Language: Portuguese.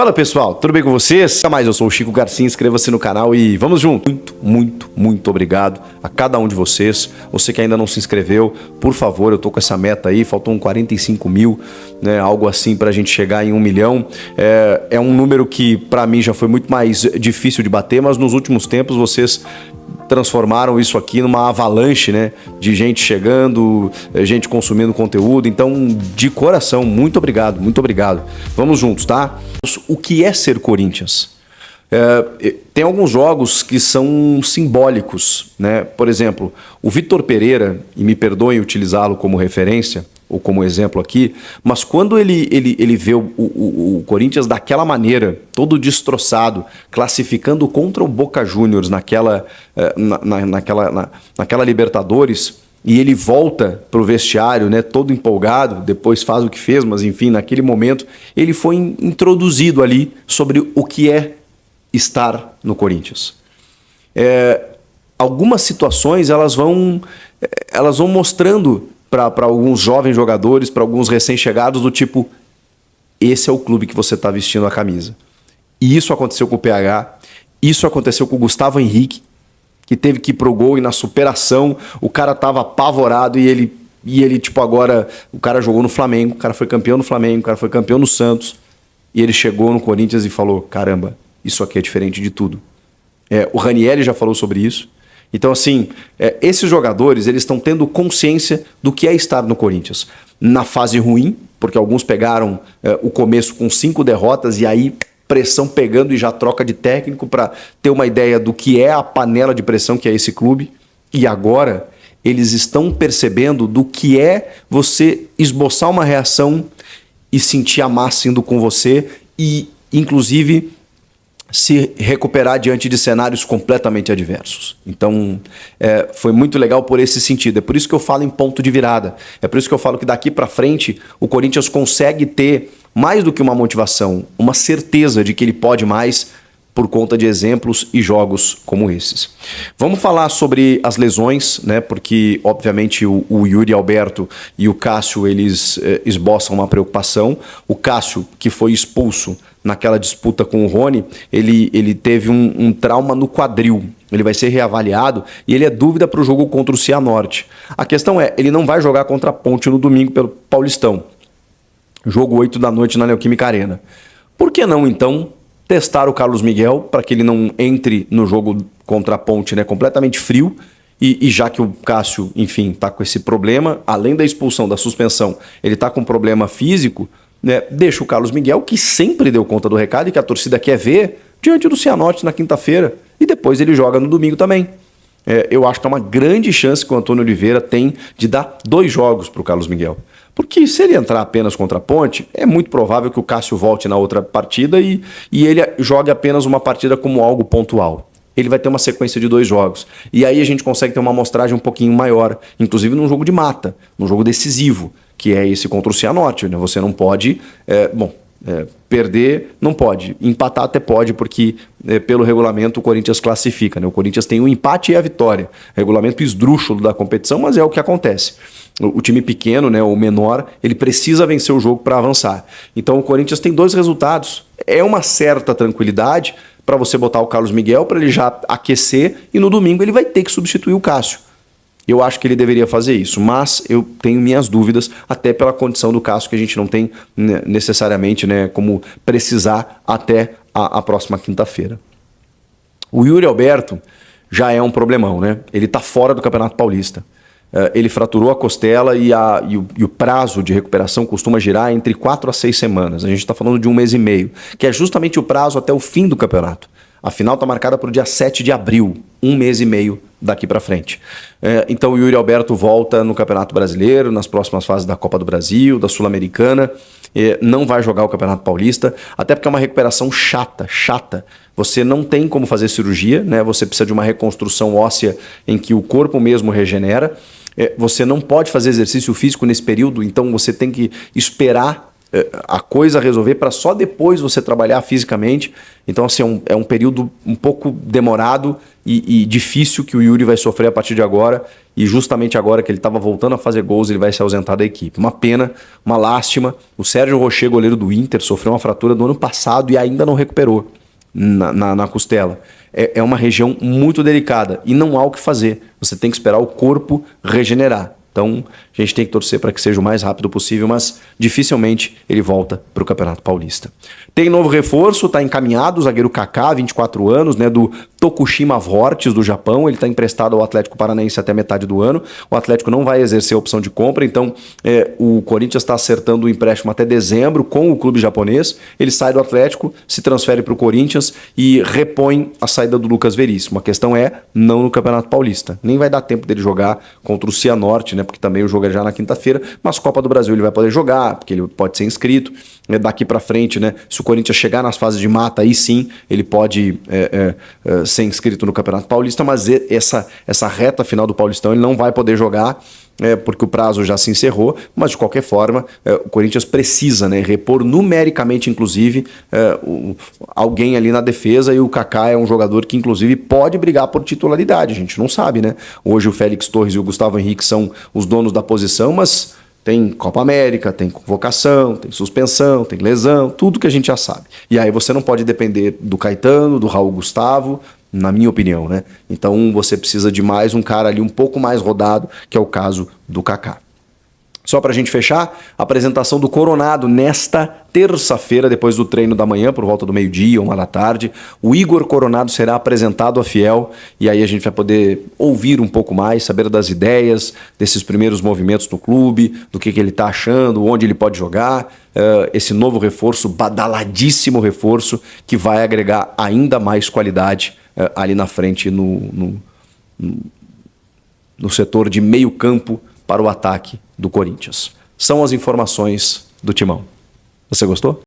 Fala pessoal, tudo bem com vocês? Mais, eu sou o Chico Garcia, inscreva-se no canal e vamos junto. Muito obrigado a cada um de vocês. Você que ainda não se inscreveu, por favor, eu tô com essa meta aí, faltam 45 mil, né, algo assim pra gente chegar em 1 milhão. É um número que pra mim já foi muito mais difícil de bater, mas nos últimos tempos vocês transformaram isso aqui numa avalanche, né, de gente chegando, gente consumindo conteúdo. Então, de coração, muito obrigado, muito obrigado. Vamos juntos, tá? O que é ser Corinthians? Tem alguns jogos que são simbólicos, né? Por exemplo, o Vitor Pereira, e me perdoem utilizá-lo como referência, ou como exemplo aqui, mas quando ele vê o Corinthians daquela maneira, todo destroçado, classificando contra o Boca Juniors naquela Libertadores, e ele volta para o vestiário, né, todo empolgado, depois faz o que fez, mas enfim, naquele momento, ele foi introduzido ali sobre o que é estar no Corinthians. Algumas situações elas vão mostrando para alguns jovens jogadores, para alguns recém-chegados, do tipo, esse é o clube que você está vestindo a camisa. E isso aconteceu com o PH, isso aconteceu com o Gustavo Henrique, que teve que ir pro gol e na superação o cara tava apavorado e ele tipo, agora o cara jogou no Flamengo, o cara foi campeão no Flamengo, o cara foi campeão no Santos, e ele chegou no Corinthians e falou, caramba, isso aqui é diferente de tudo. O Ranieri já falou sobre isso. Então, assim, esses jogadores, eles estão tendo consciência do que é estar no Corinthians. Na fase ruim, porque alguns pegaram o começo com 5 derrotas e aí pressão pegando e já troca de técnico para ter uma ideia do que é a panela de pressão que é esse clube. E agora eles estão percebendo do que é você esboçar uma reação e sentir a massa indo com você e, inclusive, se recuperar diante de cenários completamente adversos. Então, foi muito legal por esse sentido. É por isso que eu falo em ponto de virada. É por isso que eu falo que daqui para frente o Corinthians consegue ter mais do que uma motivação, uma certeza de que ele pode mais por conta de exemplos e jogos como esses. Vamos falar sobre as lesões, né? Porque, obviamente, o Yuri Alberto e o Cássio, eles esboçam uma preocupação. O Cássio, que foi expulso naquela disputa com o Rony, ele teve um trauma no quadril. Ele vai ser reavaliado e ele é dúvida para o jogo contra o Cianorte. A questão é, ele não vai jogar contra a Ponte no domingo pelo Paulistão. Jogo 8 da noite na Neoquímica Arena. Por que não, então, testar o Carlos Miguel para que ele não entre no jogo contra a Ponte, né, completamente frio? E já que o Cássio, enfim, está com esse problema, além da expulsão, da suspensão, ele está com um problema físico, né, deixa o Carlos Miguel, que sempre deu conta do recado e que a torcida quer ver, diante do Cianorte na quinta-feira. E depois ele joga no domingo também. Eu acho que é uma grande chance que o Antônio Oliveira tem de dar 2 jogos para o Carlos Miguel. Porque se ele entrar apenas contra a Ponte, é muito provável que o Cássio volte na outra partida e ele jogue apenas uma partida como algo pontual. Ele vai ter uma sequência de 2 jogos. E aí a gente consegue ter uma amostragem um pouquinho maior, inclusive num jogo de mata, num jogo decisivo, que é esse contra o Cianorte, né? Você não pode... perder não pode, empatar até pode, porque pelo regulamento o Corinthians classifica, né? O Corinthians tem o empate e a vitória, regulamento esdrúxulo da competição, mas é o que acontece. O time pequeno, né, o menor, ele precisa vencer o jogo para avançar. Então o Corinthians tem 2 resultados, é uma certa tranquilidade para você botar o Carlos Miguel para ele já aquecer e no domingo ele vai ter que substituir o Cássio. Eu acho que ele deveria fazer isso, mas eu tenho minhas dúvidas, até pela condição do Cássio, que a gente não tem necessariamente, né, como precisar até a próxima quinta-feira. O Yuri Alberto já é um problemão, né? Ele está fora do Campeonato Paulista. Ele fraturou a costela e o prazo de recuperação costuma girar entre 4 a 6 semanas. A gente está falando de 1 mês e meio, que é justamente o prazo até o fim do campeonato. A final está marcada para o dia 7 de abril, 1 mês e meio daqui para frente. Então o Yuri Alberto volta no Campeonato Brasileiro, nas próximas fases da Copa do Brasil, da Sul-Americana. Não vai jogar o Campeonato Paulista, até porque é uma recuperação chata. Você não tem como fazer cirurgia, né? Você precisa de uma reconstrução óssea em que o corpo mesmo regenera. Você não pode fazer exercício físico nesse período, então você tem que esperar a coisa resolver para só depois você trabalhar fisicamente. Então, assim, é um período um pouco demorado e difícil que o Yuri vai sofrer a partir de agora. E justamente agora que ele estava voltando a fazer gols, ele vai se ausentar da equipe. Uma pena, uma lástima. O Sérgio Rocher, goleiro do Inter, sofreu uma fratura do ano passado e ainda não recuperou na costela. É uma região muito delicada e não há o que fazer. Você tem que esperar o corpo regenerar. Então, a gente tem que torcer para que seja o mais rápido possível, mas dificilmente ele volta para o Campeonato Paulista. Tem novo reforço, está encaminhado, o zagueiro Kaká, 24 anos, né, do Tokushima Vortis, do Japão. Ele está emprestado ao Atlético Paranaense até metade do ano. O Atlético não vai exercer a opção de compra, então o Corinthians está acertando o empréstimo até dezembro com o clube japonês. Ele sai do Atlético, se transfere para o Corinthians e repõe a saída do Lucas Veríssimo. A questão é, não no Campeonato Paulista. Nem vai dar tempo dele jogar contra o Cianorte, né, porque também o jogo é já na quinta-feira, mas Copa do Brasil ele vai poder jogar, porque ele pode ser inscrito. Daqui para frente, né, se o Corinthians chegar nas fases de mata, aí sim ele pode ser inscrito no Campeonato Paulista, mas essa reta final do Paulistão ele não vai poder jogar, porque o prazo já se encerrou, mas de qualquer forma o Corinthians precisa, né, repor numericamente, inclusive, alguém ali na defesa, e o Kaká é um jogador que inclusive pode brigar por titularidade, a gente não sabe, né? Hoje o Félix Torres e o Gustavo Henrique são os donos da posição, mas tem Copa América, tem convocação, tem suspensão, tem lesão, tudo que a gente já sabe. E aí você não pode depender do Caetano, do Raul Gustavo, na minha opinião, né? Então você precisa de mais um cara ali um pouco mais rodado, que é o caso do Kaká. Só para a gente fechar, a apresentação do Coronado nesta terça-feira, depois do treino da manhã, por volta do meio-dia, 1h da tarde. O Igor Coronado será apresentado à Fiel e aí a gente vai poder ouvir um pouco mais, saber das ideias, desses primeiros movimentos no clube, do que ele está achando, onde ele pode jogar. Esse novo reforço, badaladíssimo reforço, que vai agregar ainda mais qualidade ali na frente no setor de meio campo para o ataque do Corinthians. São as informações do Timão. Você gostou?